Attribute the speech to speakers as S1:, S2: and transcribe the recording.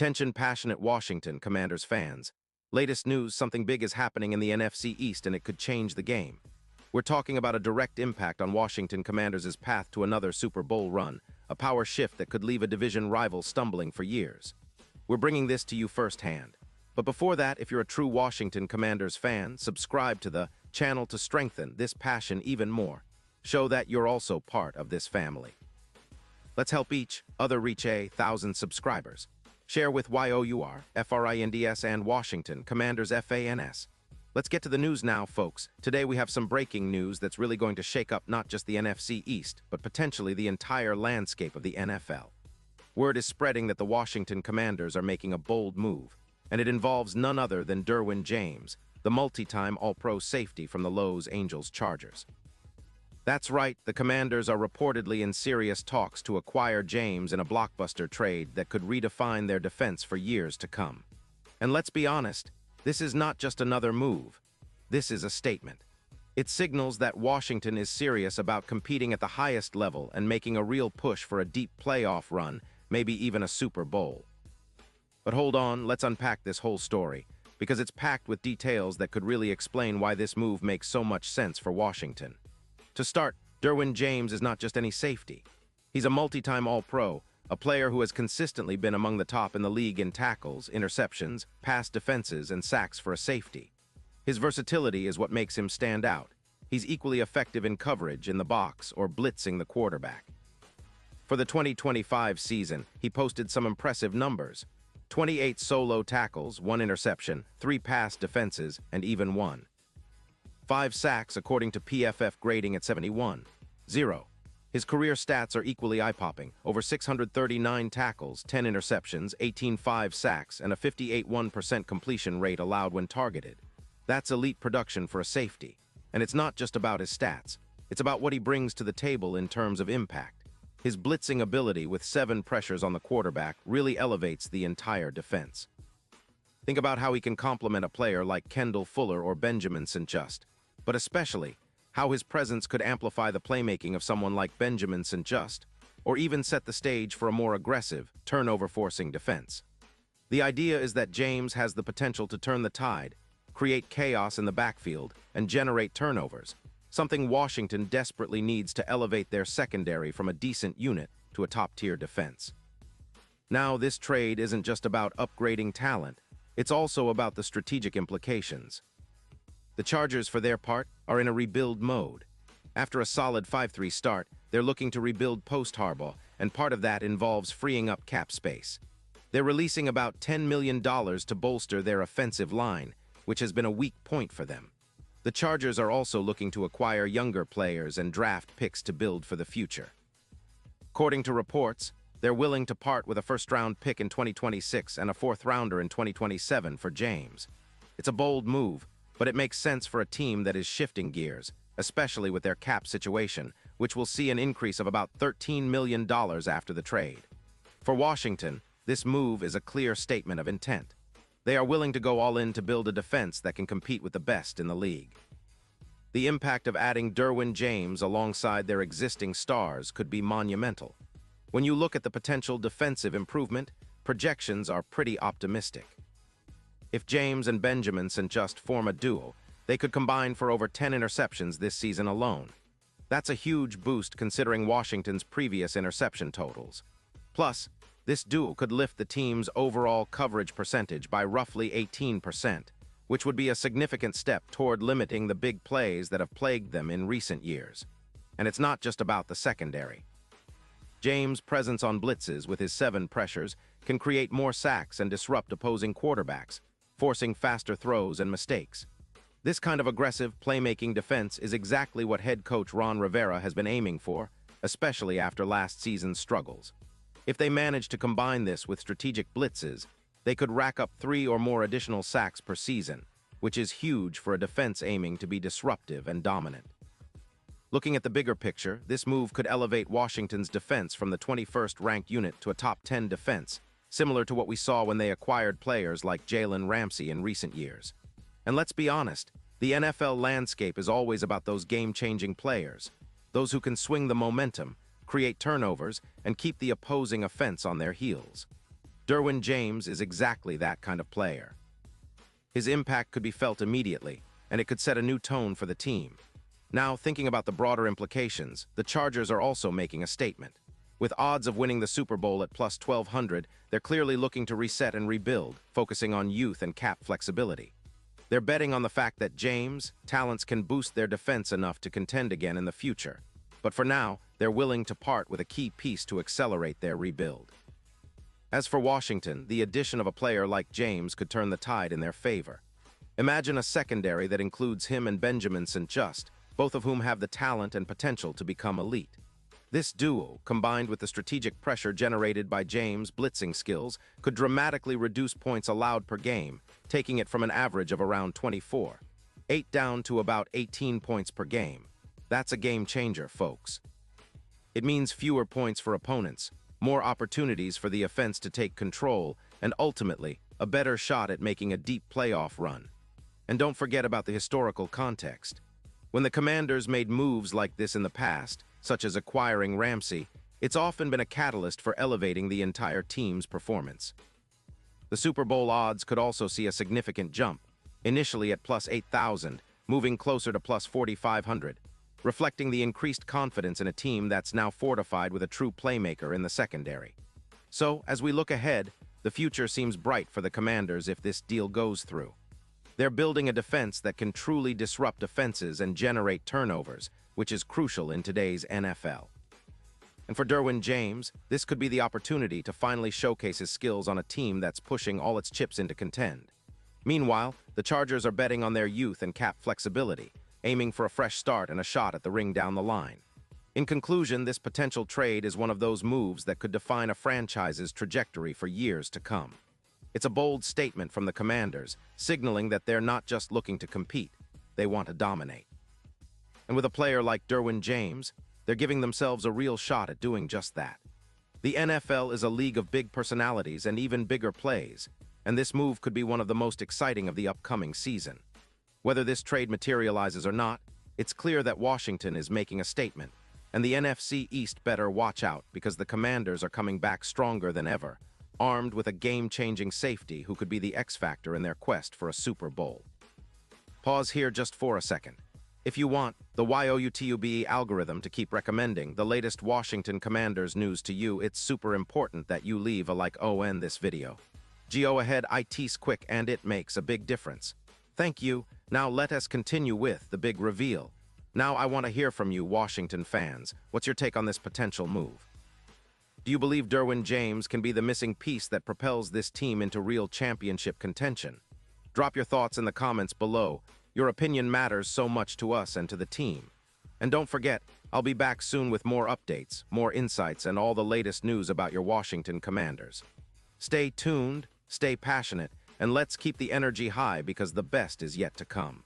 S1: Attention passionate Washington Commanders fans. Latest news, something big is happening in the NFC East and it could change the game. We're talking about a direct impact on Washington Commanders' path to another Super Bowl run, a power shift that could leave a division rival stumbling for years. We're bringing this to you firsthand. But before that, if you're a true Washington Commanders fan, subscribe to the channel to strengthen this passion even more. Show that you're also part of this family. Let's help each other reach 1,000 subscribers. Share with YOUR, FRINDS, and Washington Commanders FANS. Let's get to the news now, folks. Today we have some breaking news that's really going to shake up not just the NFC East, but potentially the entire landscape of the NFL. Word is spreading that the Washington Commanders are making a bold move, and it involves none other than Derwin James, the multi-time All-Pro safety from the Los Angeles Chargers. That's right, the Commanders are reportedly in serious talks to acquire James in a blockbuster trade that could redefine their defense for years to come. And let's be honest, this is not just another move. This is a statement. It signals that Washington is serious about competing at the highest level and making a real push for a deep playoff run, maybe even a Super Bowl. But hold on, let's unpack this whole story, because it's packed with details that could really explain why this move makes so much sense for Washington. To start, Derwin James is not just any safety. He's a multi-time All-Pro, a player who has consistently been among the top in the league in tackles, interceptions, pass defenses, and sacks for a safety. His versatility is what makes him stand out. He's equally effective in coverage in the box or blitzing the quarterback. For the 2025 season, he posted some impressive numbers: 28 solo tackles, 1 interception, 3 pass defenses, and even 1. 5 sacks according to PFF grading at 71.0. His career stats are equally eye-popping: over 639 tackles, 10 interceptions, 18.5 sacks, and a 58.1% completion rate allowed when targeted. That's elite production for a safety. And it's not just about his stats. It's about what he brings to the table in terms of impact. His blitzing ability with 7 pressures on the quarterback really elevates the entire defense. Think about how he can complement a player like Kendall Fuller or Benjamin St-Juste, but especially how his presence could amplify the playmaking of someone like Benjamin St-Juste, or even set the stage for a more aggressive, turnover-forcing defense. The idea is that James has the potential to turn the tide, create chaos in the backfield, and generate turnovers, something Washington desperately needs to elevate their secondary from a decent unit to a top-tier defense. Now, this trade isn't just about upgrading talent, it's also about the strategic implications. The Chargers, for their part, are in a rebuild mode. After a solid 5-3 start, they're looking to rebuild post-Harbaugh, and part of that involves freeing up cap space. They're releasing about $10 million to bolster their offensive line, which has been a weak point for them. The Chargers are also looking to acquire younger players and draft picks to build for the future. According to reports, they're willing to part with a first-round pick in 2026 and a fourth-rounder in 2027 for James. It's a bold move, but it makes sense for a team that is shifting gears, especially with their cap situation, which will see an increase of about $13 million after the trade. For Washington, this move is a clear statement of intent. They are willing to go all in to build a defense that can compete with the best in the league. The impact of adding Derwin James alongside their existing stars could be monumental. When you look at the potential defensive improvement, projections are pretty optimistic. If James and Benjamin St-Juste form a duo, they could combine for over 10 interceptions this season alone. That's a huge boost considering Washington's previous interception totals. Plus, this duo could lift the team's overall coverage percentage by roughly 18%, which would be a significant step toward limiting the big plays that have plagued them in recent years. And it's not just about the secondary. James' presence on blitzes with his 7 pressures can create more sacks and disrupt opposing quarterbacks, forcing faster throws and mistakes. This kind of aggressive, playmaking defense is exactly what head coach Ron Rivera has been aiming for, especially after last season's struggles. If they manage to combine this with strategic blitzes, they could rack up 3 or more additional sacks per season, which is huge for a defense aiming to be disruptive and dominant. Looking at the bigger picture, this move could elevate Washington's defense from the 21st ranked unit to a top 10 defense, similar to what we saw when they acquired players like Jalen Ramsey in recent years. And let's be honest, the NFL landscape is always about those game-changing players, those who can swing the momentum, create turnovers, and keep the opposing offense on their heels. Derwin James is exactly that kind of player. His impact could be felt immediately, and it could set a new tone for the team. Now, thinking about the broader implications, the Chargers are also making a statement. With odds of winning the Super Bowl at plus 1,200, they're clearly looking to reset and rebuild, focusing on youth and cap flexibility. They're betting on the fact that James' talents can boost their defense enough to contend again in the future. But for now, they're willing to part with a key piece to accelerate their rebuild. As for Washington, the addition of a player like James could turn the tide in their favor. Imagine a secondary that includes him and Benjamin St-Juste, both of whom have the talent and potential to become elite. This duo, combined with the strategic pressure generated by James' blitzing skills, could dramatically reduce points allowed per game, taking it from an average of around 24.8 down to about 18 points per game. That's a game changer, folks. It means fewer points for opponents, more opportunities for the offense to take control, and ultimately, a better shot at making a deep playoff run. And don't forget about the historical context. When the Commanders made moves like this in the past, such as acquiring Ramsey, it's often been a catalyst for elevating the entire team's performance. The Super Bowl odds could also see a significant jump, initially at plus 8,000, moving closer to plus 4,500, reflecting the increased confidence in a team that's now fortified with a true playmaker in the secondary. So, as we look ahead, the future seems bright for the Commanders if this deal goes through. They're building a defense that can truly disrupt offenses and generate turnovers, which is crucial in today's NFL. And for Derwin James, this could be the opportunity to finally showcase his skills on a team that's pushing all its chips into contend. Meanwhile, the Chargers are betting on their youth and cap flexibility, aiming for a fresh start and a shot at the ring down the line. In conclusion, this potential trade is one of those moves that could define a franchise's trajectory for years to come. It's a bold statement from the Commanders, signaling that they're not just looking to compete, they want to dominate. And with a player like Derwin James, they're giving themselves a real shot at doing just that. The NFL is a league of big personalities and even bigger plays, and this move could be one of the most exciting of the upcoming season. Whether this trade materializes or not, it's clear that Washington is making a statement, and the NFC East better watch out because the Commanders are coming back stronger than ever, armed with a game-changing safety who could be the X-factor in their quest for a Super Bowl. Pause here just for a second. If you want the YouTube algorithm to keep recommending the latest Washington Commanders news to you, it's super important that you leave a like on this video. Go ahead, it's quick and it makes a big difference. Thank you. Now let us continue with the big reveal. Now I want to hear from you, Washington fans. What's your take on this potential move? Do you believe Derwin James can be the missing piece that propels this team into real championship contention? Drop your thoughts in the comments below. Your opinion matters so much to us and to the team. And don't forget, I'll be back soon with more updates, more insights, and all the latest news about your Washington Commanders. Stay tuned, stay passionate, and let's keep the energy high because the best is yet to come.